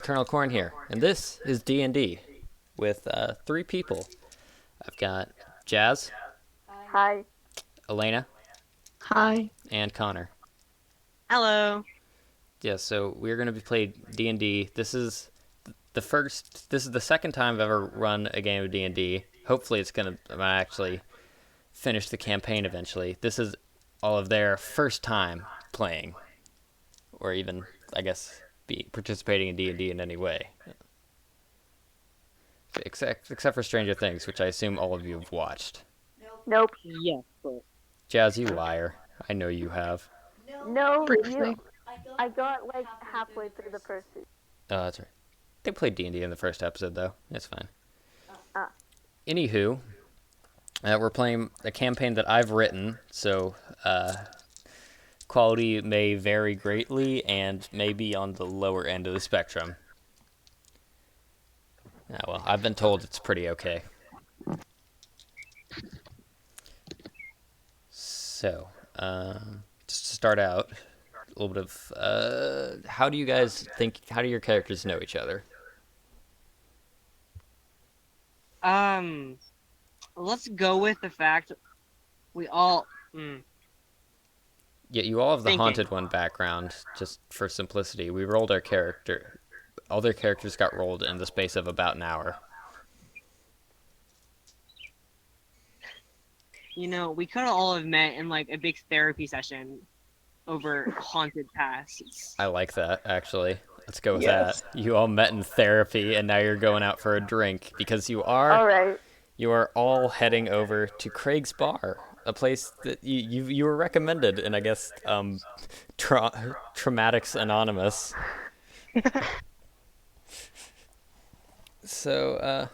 Colonel Corn here, and this is D&D with three people. I've got Jazz, Hi. Elena, Hi. and Connor. Hello. Yeah, so we're going to be playing D&D. This is the second time I've ever run a game of D&D. Hopefully I'm gonna actually finish the campaign eventually. This is all of their first time playing, or even, I guess, be participating in D&D in any way. Except for Stranger Things, which I assume all of you have watched. Nope. Yes, but Jazz, you liar. I know you have. No, Briefly. I got like halfway through the first season. Oh, that's right. They played D&D in the first episode, though. It's fine. Ah. Anywho, we're playing a campaign that I've written, so quality may vary greatly and may be on the lower end of the spectrum. Well, I've been told it's pretty okay. So, just to start out, a little bit of how do your characters know each other? let's go with the fact we all. Yeah, you all have the Thinking. Haunted One background, just for simplicity. We rolled our character. All their characters got rolled in the space of about an hour. We could all have met in like a big therapy session over haunted pasts. I like that, actually. Let's go with Yes. that. You all met in therapy, and now you're going out for a drink because you are Alright. all heading over to Craig's Bar, a place that you were recommended, and I guess Traumatics Anonymous. So,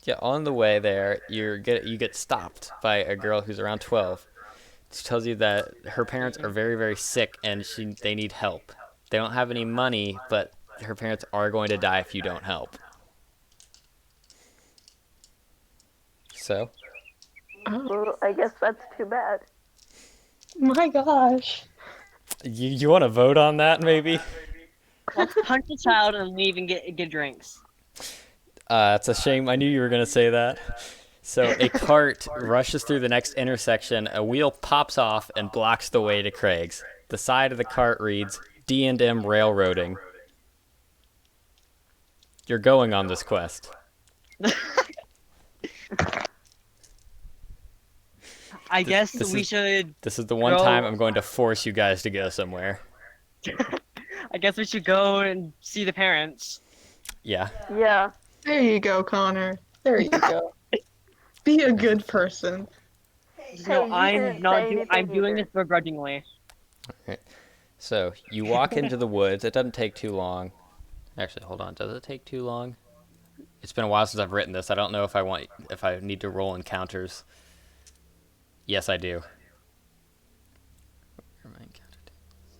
yeah, on the way there, you get stopped by a girl who's around 12. She tells you that her parents are very, very sick and they need help. They don't have any money, but her parents are going to die if you don't help. So, Well, I guess that's too bad. My gosh. you want to vote on that, maybe? Let's punch the child and leave and get drinks. It's a shame. I knew you were going to say that. So a cart rushes through the next intersection. A wheel pops off and blocks the way to Craig's. The side of the cart reads, D&M Railroading. You're going on this quest. I guess this we is- should. This is the one Go. time I'm going to force you guys to go somewhere. I guess we should go and see the parents. Yeah. Yeah. There you go, Connor. There you go. Be a good person. Just Hey, know you I'm didn't not. say anything I'm doing either. this begrudgingly. So you walk into the woods. It doesn't take too long. Actually, hold on. Does it take too long? It's been a while since I've written this. I don't know if I need to roll encounters. Yes, I do. Where are my encounter tables?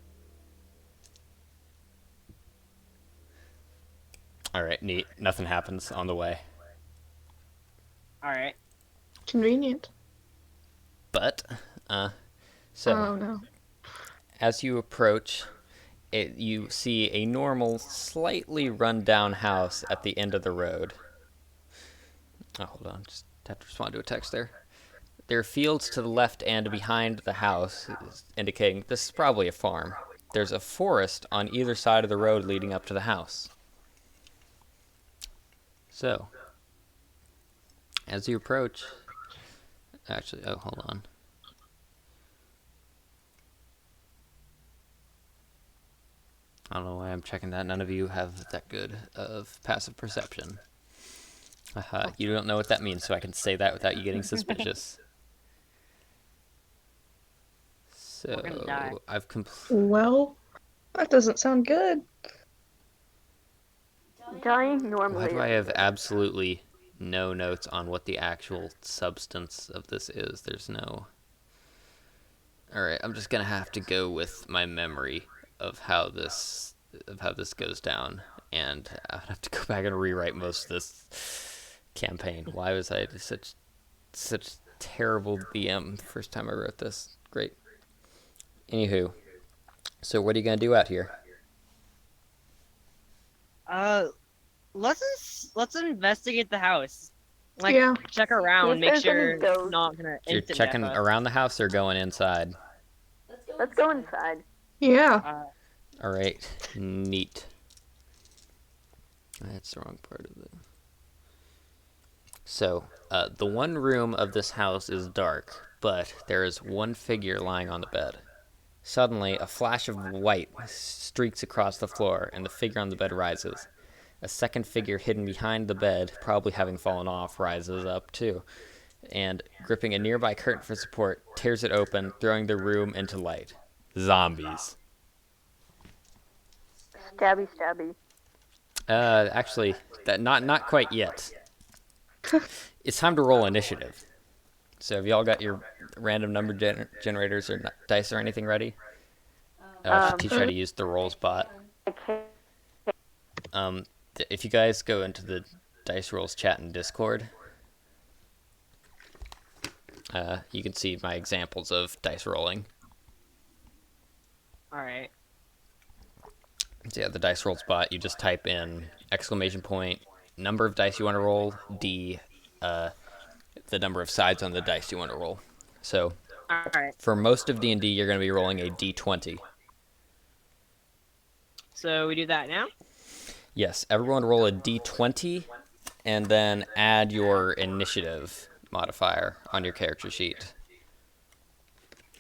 All right, neat. Nothing happens on the way. All right. Convenient. But, so Oh no. as you approach, you see a normal, slightly run-down house at the end of the road. Oh, hold on. Just have to respond to a text there. There are fields to the left and behind the house, indicating this is probably a farm. There's a forest on either side of the road leading up to the house. So, as you approach... Actually, oh, hold on. I don't know why I'm checking that. None of you have that good of passive perception. You don't know what that means, so I can say that without you getting suspicious. We're gonna die. So, I've Well, that doesn't sound good. Dying normally. Why do I is have absolutely no notes on what the actual substance of this is? There's no... Alright, I'm just gonna have to go with my memory of how this goes down, and I'd have to go back and rewrite most of this campaign. Why was I such terrible DM the first time I wrote this? Great. Anywho, so what are you gonna do out here? Uh, let's investigate the house. Like, Yeah. check See around, if make there's any sure it's ghosts. not gonna You're instant death checking us. around the house or going inside? Let's go inside. Yeah. Uh, All right, neat. That's the wrong part of it. So, the one room of this house is dark, but there is one figure lying on the bed. Suddenly, a flash of white streaks across the floor, and the figure on the bed rises. A second figure hidden behind the bed, probably having fallen off, rises up too, and, gripping a nearby curtain for support, tears it open, throwing the room into light. Zombies. Stabby, stabby. Actually, that not quite yet. It's time to roll initiative. So have y'all got your random number generators or dice or anything ready? I should teach you how to use the rolls bot. I can't. If you guys go into the dice rolls chat in Discord, you can see my examples of dice rolling. all right. So yeah, the dice rolls bot. You just type in exclamation point number of dice you want to roll, D, the number of sides on the dice you want to roll. So All right. for most of D&D, you're going to be rolling a D20. So we do that now. Yes, everyone roll a D20 and then add your initiative modifier on your character sheet,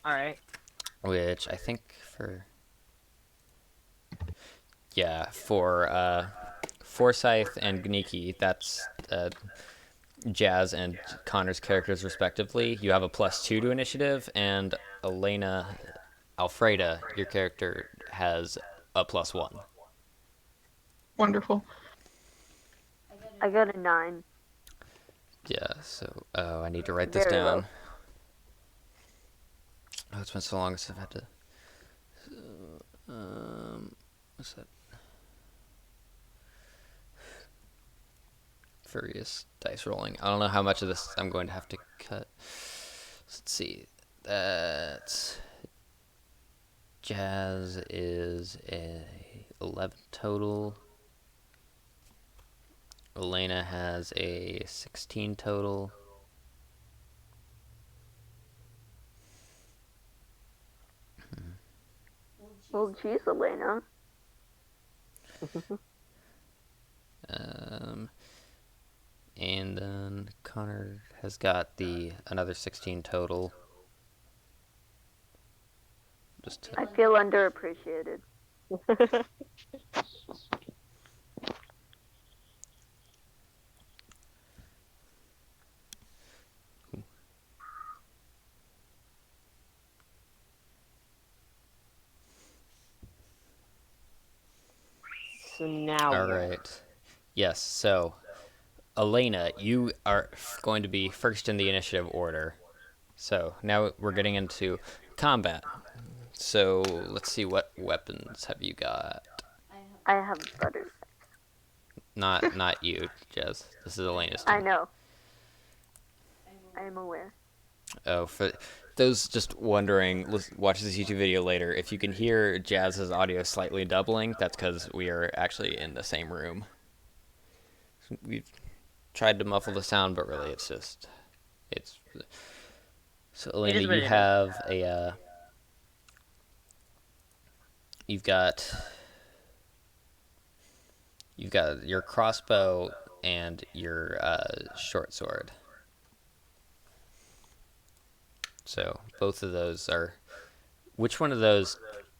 All right. which I think for Forsyth and Gniki, that's Jazz and Connor's characters respectively. You have a +2 to initiative, and Elena, Alfreda, your character has a +1. Wonderful. I got a 9. Yeah, so I need to write this Very down. low. Oh, it's been so long since I've had to. What's that? Furious dice rolling. I don't know how much of this I'm going to have to cut. Let's see. That's Jazz is a 11 total. Elena has a 16 total. Well, geez, Elena. And then Connor has got the another 16 total. I feel underappreciated. So now. All right. Yes. So, Elena, you are going to be first in the initiative order. So now we're getting into combat. So let's see, what weapons have you got? I have butter. Not you, Jez. This is Elena's I turn. know. I am aware. Oh, for those just wondering, watch this YouTube video later. If you can hear Jazz's audio slightly doubling, that's because we are actually in the same room. We've tried to muffle the sound, but really it's. So Elena, is what you it is. have a. You've got your crossbow and your short sword. So both of those are. Which one of those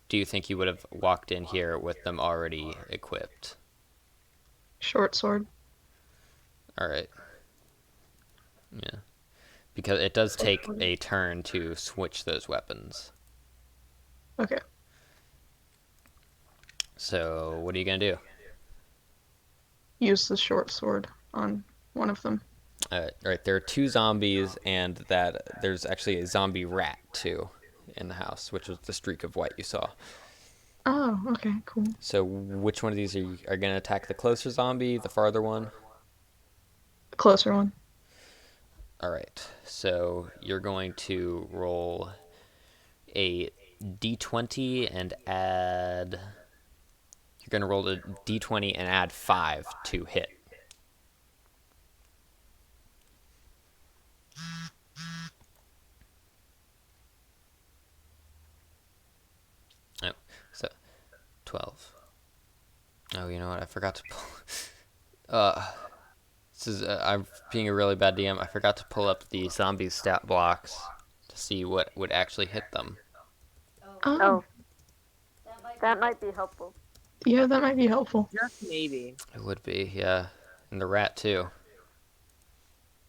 do you think you would have walked in here with them already equipped? Short sword. All right. Yeah. Because it does take a turn to switch those weapons. Okay. So what are you gonna do? Use the short sword on one of them. All right. There are 2 zombies, and that there's actually a zombie rat too in the house, which was the streak of white you saw. Oh, okay, cool. So which one of these are going to attack the closer zombie, the farther one? The closer one. All right. So you're going to roll a d20 and add You're gonna roll a d20 and add 5 to hit. Oh, so 12. Oh, you know what? I forgot to pull. This is I'm being a really bad DM. I forgot to pull up the zombie stat blocks to see what would actually hit them. Oh, Oh, that might be helpful. yeah, that might be helpful. Just maybe. It would be, yeah, and the rat too.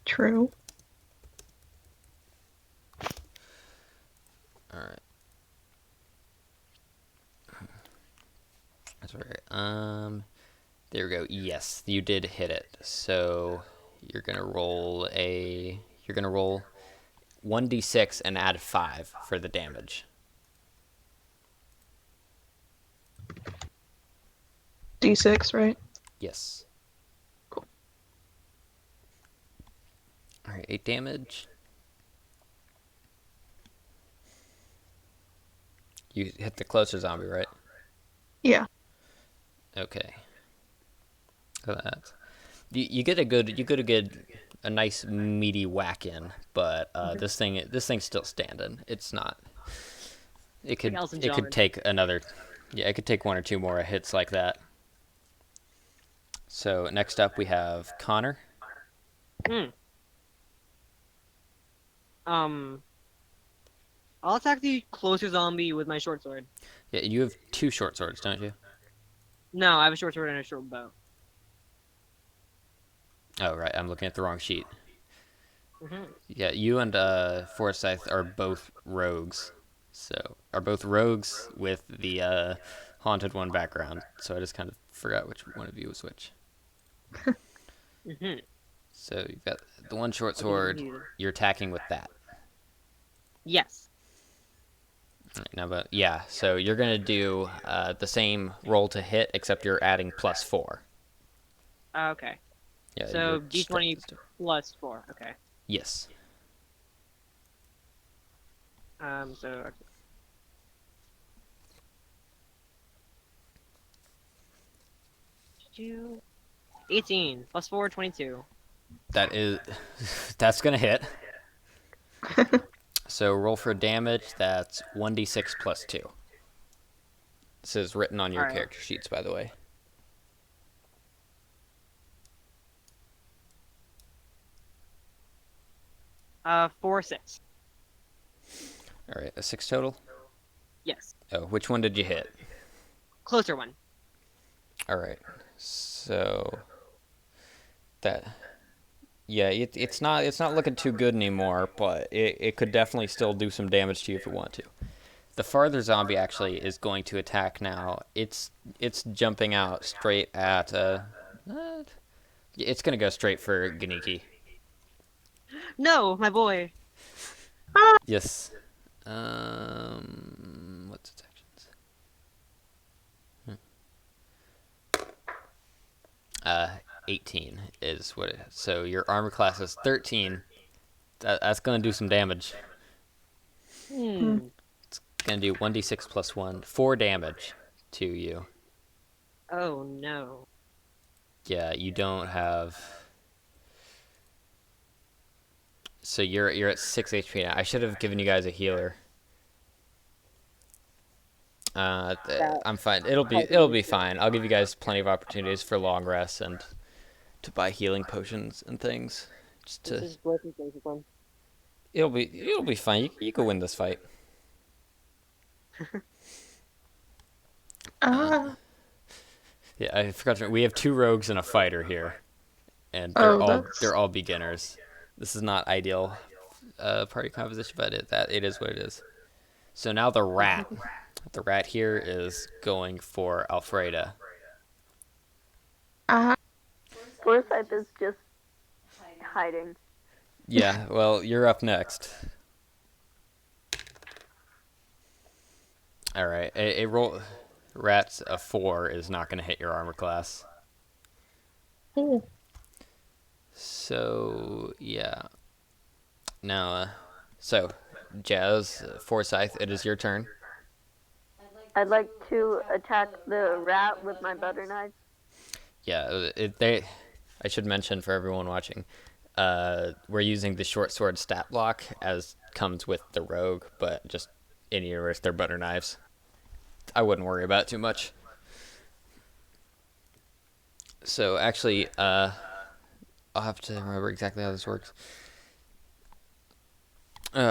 True. All right, that's right. There we go. Yes, you did hit it. So you're gonna roll 1d6 and add 5 for the damage. D6, right? Yes. Cool. All right, 8 damage. You hit the closer zombie, right? Yeah. Okay. So that you get a nice meaty whack in, but this thing's still standing. It's not. It Like could Elton it could John. take another. Yeah, it could take one or two more hits like that. So next up we have Connor. Hmm. I'll attack the closer zombie with my short sword. Yeah, you have 2 short swords, don't you? No, I have a short sword and a short bow. Oh right, I'm looking at the wrong sheet. Mm-hmm. Yeah, you and Forsyth are both rogues. So are both rogues with the haunted one background. So I just kind of forgot which one of you was which. Mm-hmm. So you've got the one short What do you sword. need? You're attacking with that. Yes. Right, now, but yeah, so you're gonna do the same roll to hit, except you're adding +4. Okay. Yeah, So your strength d20 is different. plus 4. Okay. Yes. So 18 plus 4, 22. That is, that's gonna hit. So roll for damage. That's 1d6 plus 2. This is written on All your right. character sheets, by the way. 4, 6. All right, a 6 total. Yes. Oh, which one did you hit? Closer one. All right, so that yeah, it's not looking too good anymore, but it could definitely still do some damage to you if you want to. The farther zombie actually is going to attack now. It's jumping out straight at it's gonna go straight for Ganiki. No, my boy. Yes. What's its actions? 18 is what it is. So your armor class is 13. That's gonna do some damage. Hmm. Gonna do 1d6 plus 1, 4 damage to you. Oh no. Yeah, you don't have. So you're at 6 HP now. I should have given you guys a healer. That I'm fine. It'll be fine. I'll give you guys plenty of opportunities for long rests and to buy healing potions and things. Just this to is broken basic one. it'll be fine. You can win this fight. Ah. Yeah, I forgot to. We have 2 rogues and a fighter here, and they're Oh, all that's. they're all beginners. This is not ideal party composition, but it is what it is. So now the rat. The rat here is going for Alfreda. Ah. Forsyth is just hiding. Yeah, well, you're up next. All right, a roll. Rat's a 4 is not going to hit your armor class. Oh. So yeah. Now, so Jazz, Forsyth, it is your turn. I'd like to attack the rat with my butter knife. Yeah, I should mention for everyone watching, we're using the short sword stat block as comes with the rogue, but just in universe they're butter knives. I wouldn't worry about it too much. So actually, I'll have to remember exactly how this works. Hold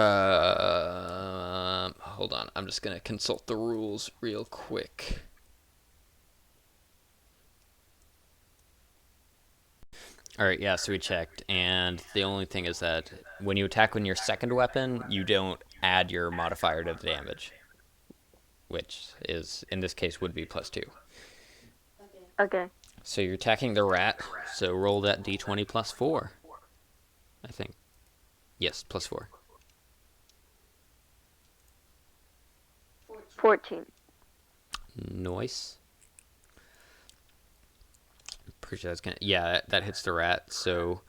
on, I'm just gonna consult the rules real quick. All right, yeah, so we checked, and the only thing is that when you attack with your second weapon, you don't add your modifier to the damage, which is in this case would be +2. Okay. So you're attacking the rat. So roll that d20 +4. I think. Yes, +4. 14. Nice. Pretty sure that's gonna. Yeah, that hits the rat. So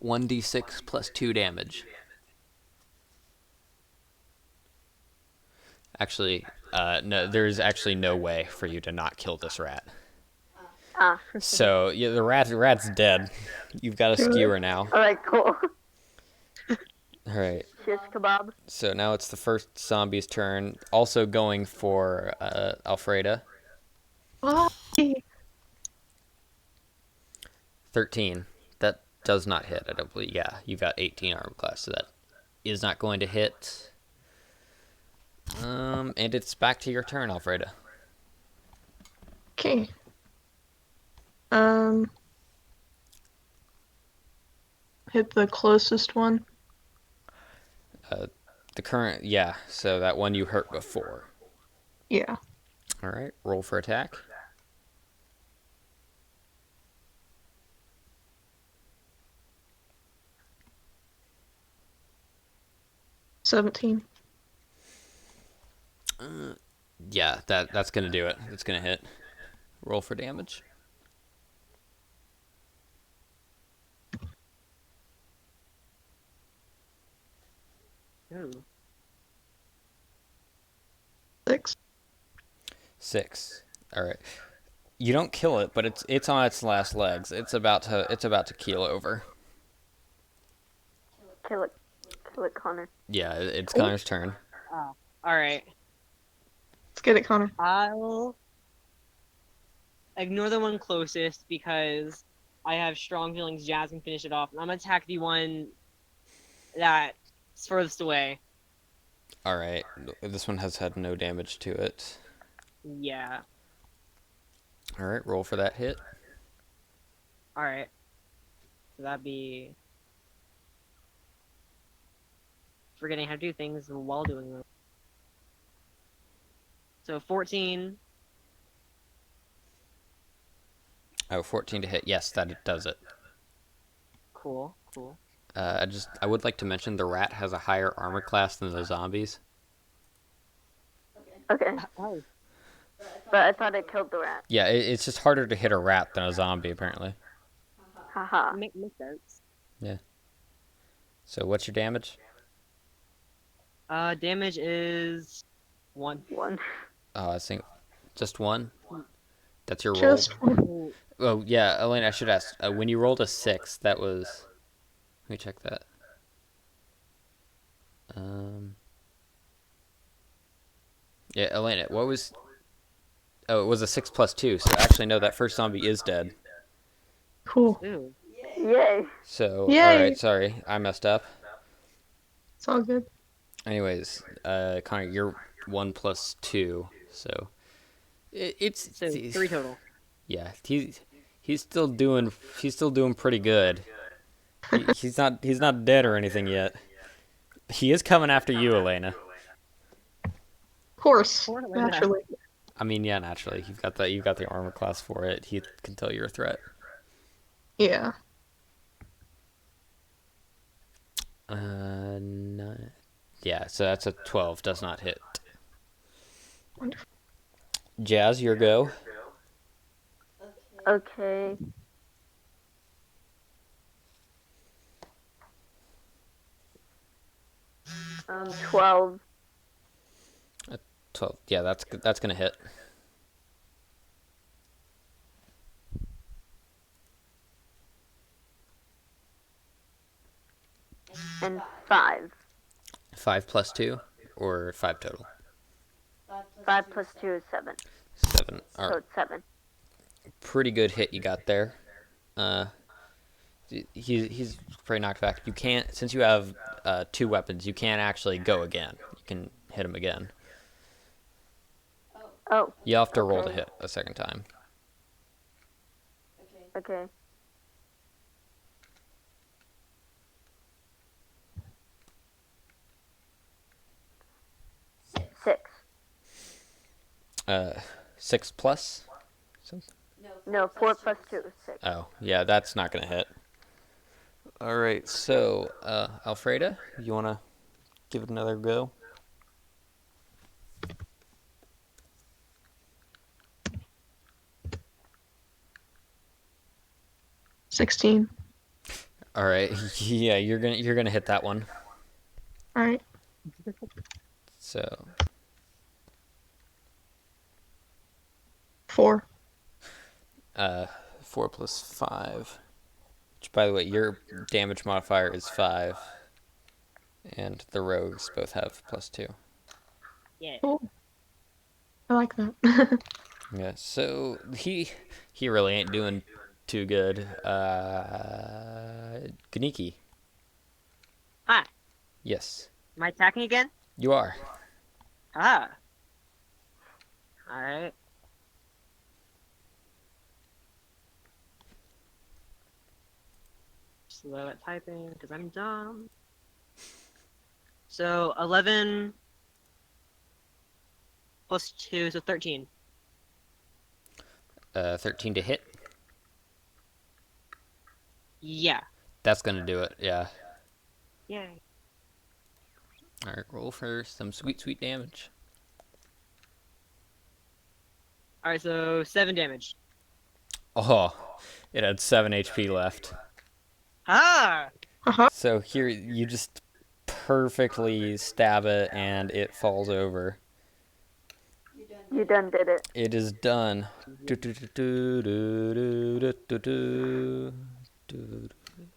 1d6 +2 damage. Actually, no. There's actually no way for you to not kill this rat. Ah. So yeah, the rat's dead. You've got a skewer now. Alright, cool. All right. Shish kebab. So now it's the first zombie's turn. Also going for Alfreda. Why? 13. That does not hit, I don't believe. Yeah, you've got 18 armor class, so that is not going to hit. And it's back to your turn, Alfreda. Okay. Hit the closest one. The current, yeah, so that one you hurt before. Yeah. All right, roll for attack. $17. Yeah, that's gonna do it. It's gonna hit. Roll for damage. Ooh. 6. 6. All right. You don't kill it, but it's on its last legs. It's about to keel over. Kill it. Kill it, Connor. Yeah, it's Cool. Connor's turn. Oh, all right. Let's get it, Connor. I'll ignore the one closest because I have strong feelings Jazz can finish it off. I'm gonna attack the one that's furthest away. All right. This one has had no damage to it. Yeah. All right, roll for that hit. All right. So that'd be forgetting how to do things while doing them. So 14. Oh, 14 to hit. Yes, that does it. Cool. Cool. I would like to mention the rat has a higher armor class than the zombies. Okay. Oh. But I thought it killed the rat. Yeah, it's just harder to hit a rat than a zombie apparently. Haha. Makes sense. Yeah. So what's your damage? Damage is 1. 1. Oh, I think just 1. That's your roll. Just one. Ooh. Oh yeah, Elena, I should ask. When you rolled a 6, that was. Let me check that. Yeah, Elena, what was? Oh, it was a 6 + 2. So actually, no, that first zombie is dead. Cool. Ooh. Yay. So Yay. all right, sorry, I messed up. It's all good. Anyways, Connor, you're 1 + 2, so it's So 3 total. yeah. He's still doing pretty good. He's not dead or anything yet. He is coming after you, Elena. Of course. Poor Elena. Naturally. I mean, yeah, naturally, you've got the armor class for it. He can tell you're a threat. Yeah. No. Yeah, so that's a 12. Does not hit. Wonderful. Jazz, your go. Okay. 12. Yeah, that's gonna hit. And 5. 5 plus 2, or 5 total. 5 plus 2 is 7. 7. All So right. it's 7. Pretty good hit you got there. Uh, he's pretty knocked back. You can't, since you have 2 weapons, you can't actually go again. You can hit him again. Oh, You have to roll to okay. hit a second time. Okay. 6. 6 plus? No, 4 plus 2 is 6. Oh, yeah, that's not gonna hit. All right, so Alfreda, you wanna give it another go? $16. All right, yeah, you're gonna hit that one. All right. So 4. 4 plus 5. Which, by the way, your damage modifier is 5, and the rogues both have plus 2. Yeah. Cool. I like that. Yeah, so he really ain't doing too good. Ganiki. Hi. Yes, Am I attacking again? you are. Ah. Alright. Slow at typing, because I'm dumb. So, 11 plus 2, so 13. 13 to hit. Yeah. That's gonna do it. Yeah. Yay. All right, roll for some sweet, sweet damage. Alright, so 7 damage. Oh, it had 7 HP left. Ah! Uh-huh. So here you just perfectly stab it, and it falls over. You done did it. It is done.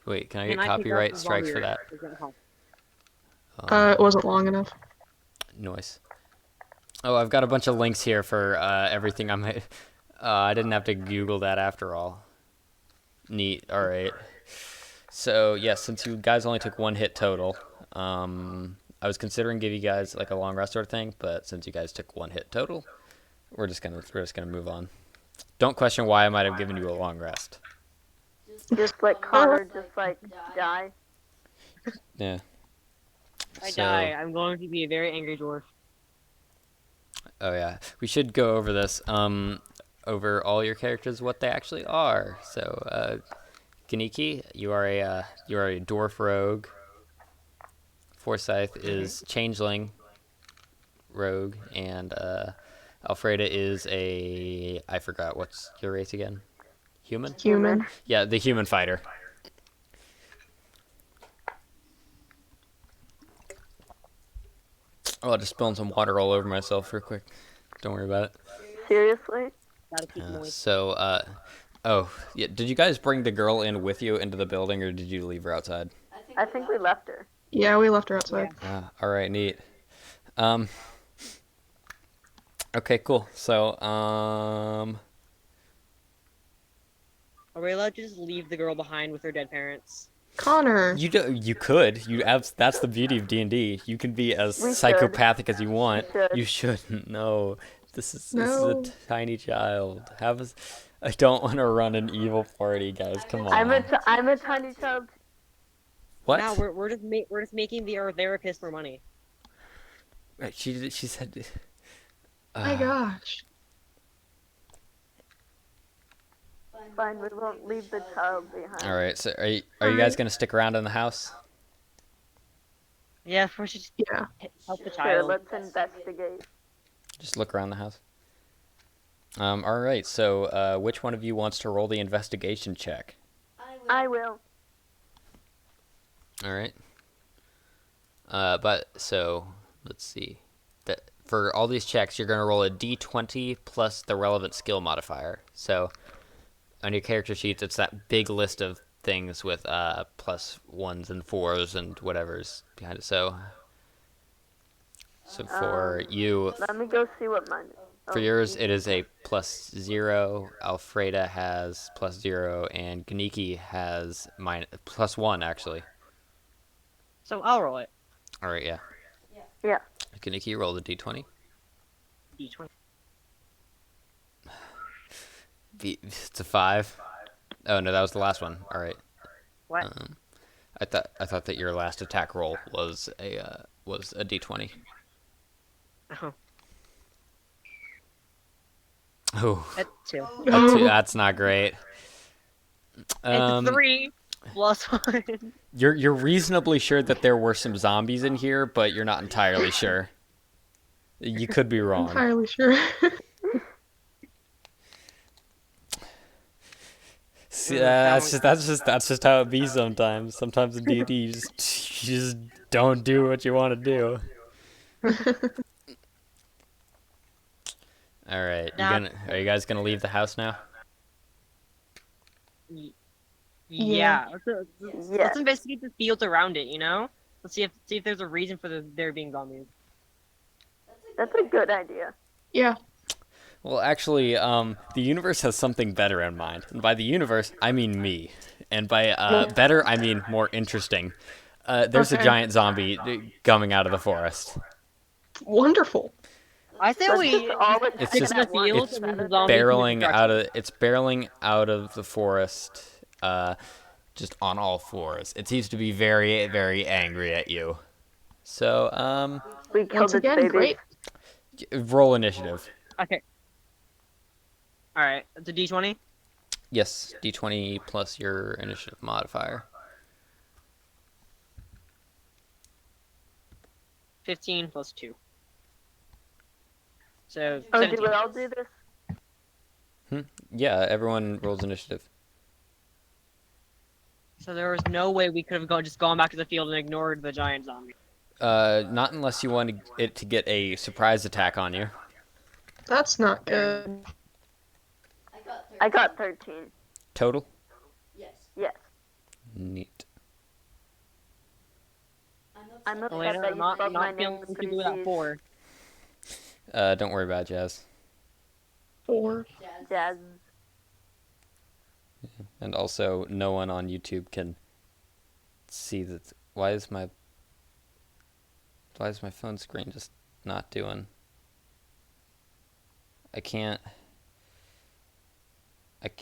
Wait, can I get Can I pick up copyright the strikes for volunteer? that? Is that help? It wasn't long enough. Noise. Oh, I've got a bunch of links here for everything I might. I didn't have to Google that after all. Neat. All right. So yes, since you guys only took 1 hit total, I was considering give you guys like a long rest sort of thing, but since you guys took 1 hit total, we're just gonna move on. Don't question why I might have given you a long rest. Just let Connor just like die. Yeah. If I So- die, I'm going to be a very angry dwarf. Oh yeah, we should go over this. Over all your characters, what they actually are. So, Ganiki, you are a dwarf rogue. Forsyth is changeling rogue, and Alfreda is I forgot what's your race again. Human? Human. Yeah, the human fighter. Oh, I just spilled some water all over myself real quick. Don't worry about it. Seriously? Gotta keep moist. So, oh, yeah. Did you guys bring the girl in with you into the building, or did you leave her outside? I think we left her. Yeah, we left her outside. All right, neat. Okay, cool. So, Are we allowed to just leave the girl behind with her dead parents? Connor. you could. That's the beauty of D&D. You can be as We should. psychopathic as you want. We should. You shouldn't. No. This is No. a tiny child. I don't want to run an evil party, guys. Come on. I'm a tiny child. What? No, we're just making our therapist more money. Right, she said. My gosh. Fine, we won't leave the child behind. All right. So are you guys gonna stick around in the house? Yeah, we should just Yeah. help the Sure, child. let's investigate. Just look around the house. All right. So which one of you wants to roll the investigation check? I will. All right. But so let's see. That for all these checks, you're going to roll a d20 plus the relevant skill modifier. So on your character sheets, it's that big list of things with plus 1s and 4s and whatever's behind it. So for you, Let me go see what mine is. for yours, it is a plus 0. Alfreda has plus 0, and Ganiki has plus 1 actually. So I'll roll it. All right, yeah. Yeah. Ganiki, roll the d20. D20. It's a 5. Oh no, that was the last one. All right. What? I thought that your last attack roll was a d20. Oh, Oh, that's 2. that's not great. It's 3 plus 1. You're reasonably sure that there were some zombies in here, but you're not entirely sure. You could be wrong. Entirely sure. See, that's just how it be sometimes. Sometimes in D&D you just don't do what you want to do. All right, are you guys gonna leave the house now? Yeah. Yeah. Let's investigate the fields around it. Let's see if there's a reason for there being zombies. That's a good idea. Yeah. Well, actually, the universe has something better in mind. And by the universe, I mean me. And by better, I mean more interesting. There's a Okay. giant zombie coming out of the forest. Wonderful. I say Let's we just all It's stick just- to the fields it's and then the zombies can Barreling destruct out it. of it's barreling out of the forest, just on all fours. It seems to be very, very angry at you. So, We killed Once its again, babies. great. roll initiative. Okay. All right. It's a D20. Yes, d20 plus your initiative modifier. 15 plus 2. So Oh, 17. do we all do this? Yeah, everyone rolls initiative. So there was no way we could have just gone back to the field and ignored the giant zombie. Not unless you want it to get a surprise attack on you. That's not good. I got 13. Total? Yes. Neat. I'm upset Elena, that I'm you not, spelled my not name feeling with too good 3 without C's. 4. Don't worry about it, Jazz. 4. Jazz. And also, no one on YouTube can see that. Why is my phone screen just not doing? I can't type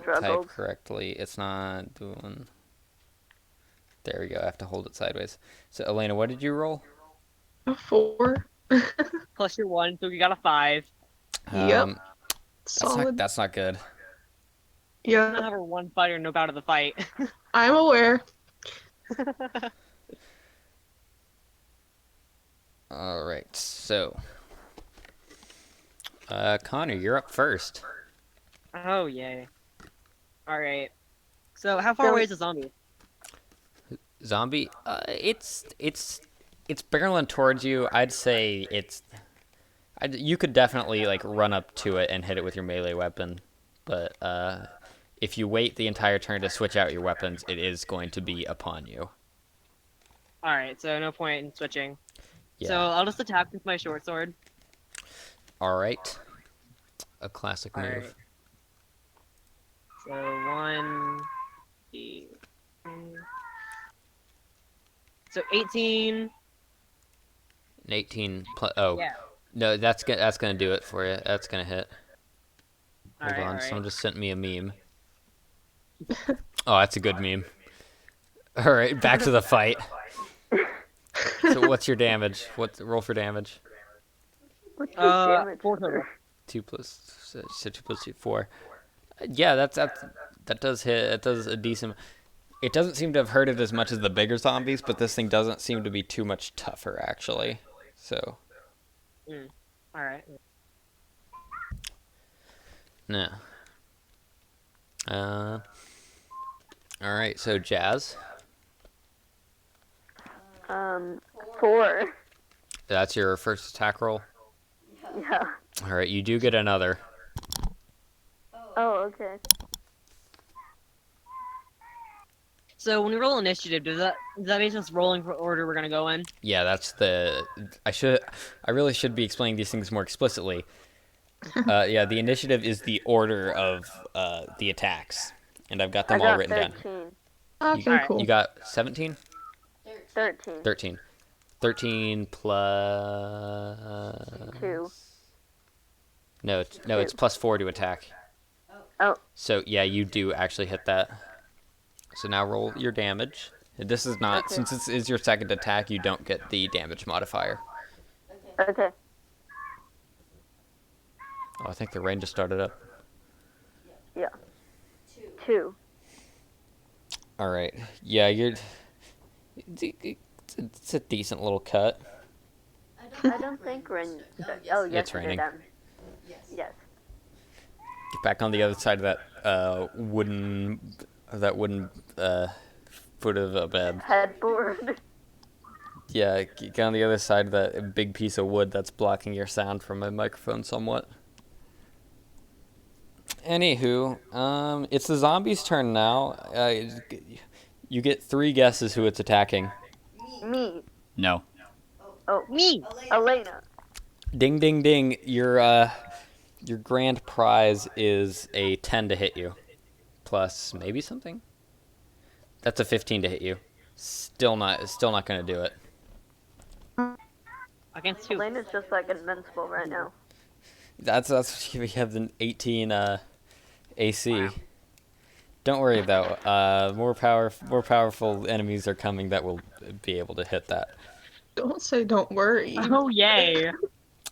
Struggled. correctly. It's not doing. There we go. I have to hold it sideways. So, Elena, what did you roll? A 4. Plus your 1, so we got a 5. Yep. That's Solid. that's not good. I Yeah, have her 1 fighter, no out of the fight. I'm aware. All right. So, Connor, you're up first. Oh, yay. Alright. So how far away is the zombie? Zombie. It's barreling towards you. I'd say you could definitely like run up to it and hit it with your melee weapon, but if you wait the entire turn to switch out your weapons, it is going to be upon you. Alright, so no point in switching. Yeah. So I'll just attack with my short sword. All right. A classic move. Alright. So 1, 2, 3. So 18. An 18 plus. Oh Yeah. no, that's gonna do it for you. That's gonna hit. Hold Alright, on, alright. someone just sent me a meme. Oh, that's a good meme. All right, back to the fight. So, what's your damage? Roll for damage? What's your damage? 4 total. 2 plus 2 plus 2, 4. Yeah, that does hit. It does a decent. It doesn't seem to have hurt it as much as the bigger zombies, but this thing doesn't seem to be too much tougher actually. So Alright. no. All right. So Jazz. 4. That's your first attack roll. Yeah. All right, you do get another. Oh, okay. So when we roll initiative, does that mean us rolling for order we're gonna go in? Yeah, that's the. I really should be explaining these things more explicitly. Yeah, the initiative is the order of the attacks, and I've got I them all got written down. 13. You, Okay, Alright. you cool. got 17? 13. 13. 13 plus. 2. No, no, it's 2. plus 4 to attack. Oh, So yeah, you do actually hit that. So now roll your damage. This is not, okay. since this is your second attack, you don't get the damage modifier. Okay. Oh, I think the rain just started up. Yeah. 2. All right. Yeah, it's a decent little cut. I don't think rain. Oh, yes, It's it raining. did. Yes. Get back on the other side of that wooden foot of a bed. Headboard. Yeah, get on the other side of that big piece of wood that's blocking your sound from my microphone somewhat. Anywho, it's the zombie's turn now. You get 3 guesses who it's attacking. Me. No. Oh, Me! Elena. Ding, ding, ding. Your grand prize is a 10 to hit you, plus maybe something. That's a 15 to hit you. Still not gonna do it. Against who? Elena's just like invincible right now. That's we have an 18 AC. Don't worry though. More powerful enemies are coming that will be able to hit that. Don't say don't worry. Oh yay!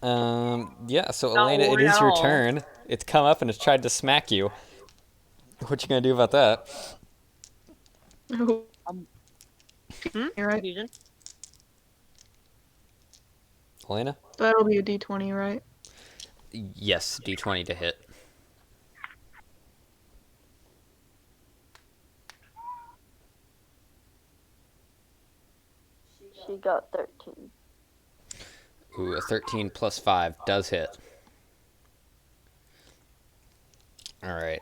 Yeah. So Not Elena, it worried is at your all. turn. It's come up and it's tried to smack you. What you gonna do about that, Oh, you're right. Confusion? Elena? That'll be a D20, right? Yes, D20 to hit. She got 13. Ooh, a 13 plus 5 does hit. All right.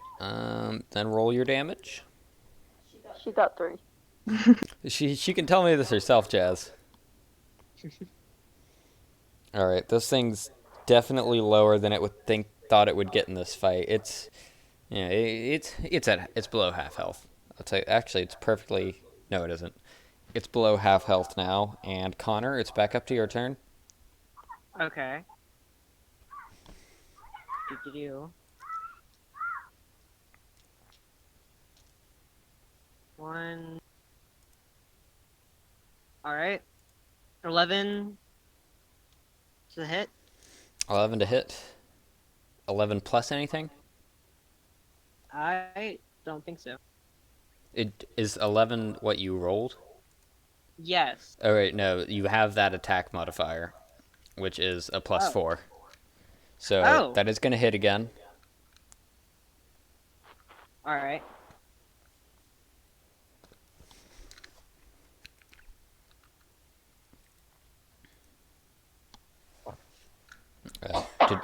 Then roll your damage. She got 3. She can tell me this herself, Jazz. All right, this thing's definitely lower than it would thought it would get in this fight. It's below half health. I'll tell you, actually, it's perfectly. No, it isn't. It's below half health now. And Connor, it's back up to your turn. Okay. Do. 1. Alright. 11 to hit. 11 to hit. 11 plus anything. I don't think so. It is 11 what you rolled. Yes. Oh wait, no, you have that attack modifier, which is a plus Oh. 4. So Oh. that is going to hit again. Alright. Did,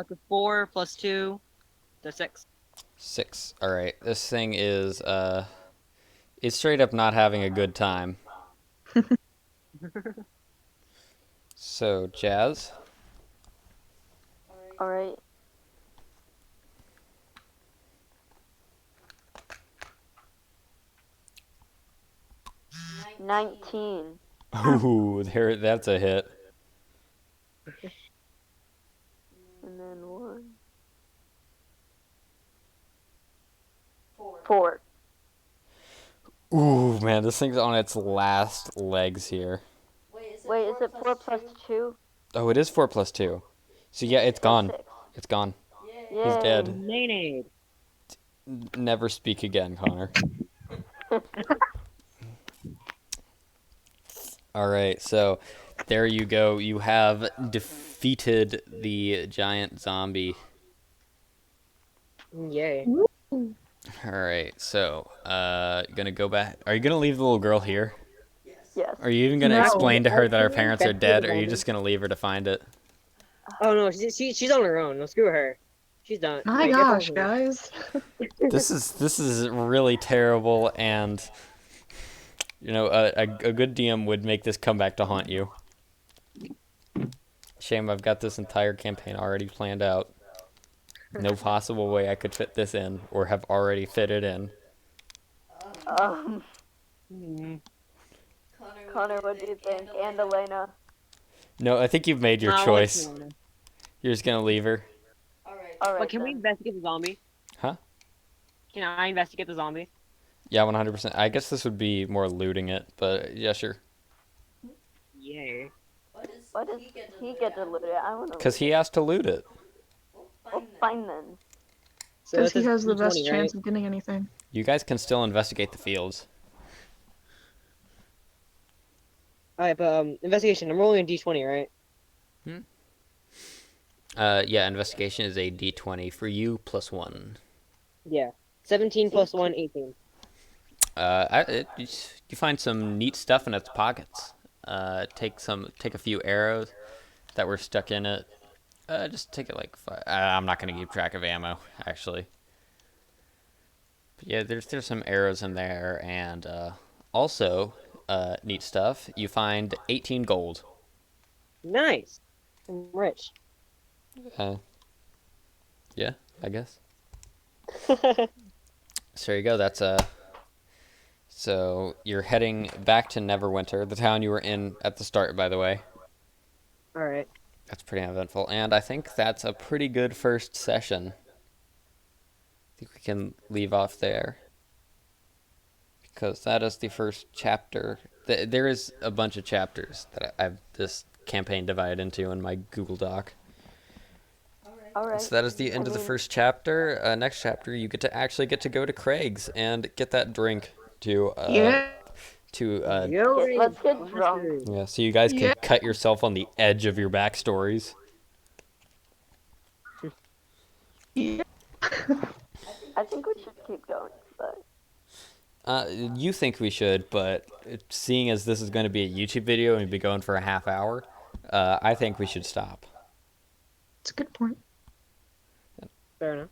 To 4 plus 2 to 6. 6. All right, this thing is it's straight up not having a good time. So Jazz, Alright. $19. ooh, that's a hit. And then 1. 4. Ooh, man, this thing's on its last legs here. Wait, is it 4 plus 2? Oh, it is 4 plus 2. So yeah, it's gone. 6. It's gone. Yay. He's dead. Mayonnaise. Never speak again, Connor. All right, so there you go. You have defeated the giant zombie. Yay. All right, so gonna go back. Are you gonna leave the little girl here? Yes. Are you even gonna No. explain to her that our Can we parents are investigate dead, the or are you zombie? just gonna leave her to find it? Oh no, she's on her own. No, screw her. She's done. My Wait, get gosh, from here. guys. This is really terrible, and a good DM would make this come back to haunt you. Shame I've got this entire campaign already planned out. No possible way I could fit this in, or have already fit it in. Um, Hmm. Connor, what do you think? And Elena. No, I think you've made your Nah, what's choice. going on? You're just gonna leave her. All right But can we then. investigate the zombie? Huh? Can I investigate the zombie? Yeah, 100%. I guess this would be more looting it, but yeah, sure. Yay. Why does he get to loot it? I want to Because loot he it. has to loot it. Well, fine then. So Because this he is has the best D20, right? chance of getting anything. You guys can still investigate the fields. Alright, but investigation. I'm rolling a D20, right? Yeah, investigation is a d20 for you plus one. Yeah. 17 plus 1, 18. You find some neat stuff in its pockets. Take a few arrows that were stuck in it. Just take it like five. I'm not gonna keep track of ammo actually. But yeah, there's some arrows in there, and also neat stuff. You find 18 gold. Nice. I'm rich. Uh, yeah, I guess. So there you go. So you're heading back to Neverwinter, the town you were in at the start, by the way. Alright. That's pretty uneventful, and I think that's a pretty good first session. I think we can leave off there, because that is the first chapter. There is a bunch of chapters that I've this campaign divided into in my Google Doc. All right. So that is the end of the first chapter. Next chapter, you get to go to Craig's and get that drink to Yeah. Let's get drunk. yeah, so you guys can Yeah. cut yourself on the edge of your backstories. Yeah. I think we should keep going, but You think we should, but seeing as this is going to be a YouTube video and we'll be going for a half hour, I think we should stop. It's a good point. Fair enough.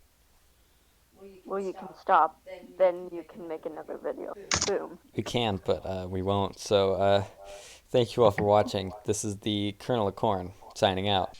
well, you can stop. Then you can make another video. Boom. We can, but we won't. So thank you all for watching. This is the Colonel of Corn signing out.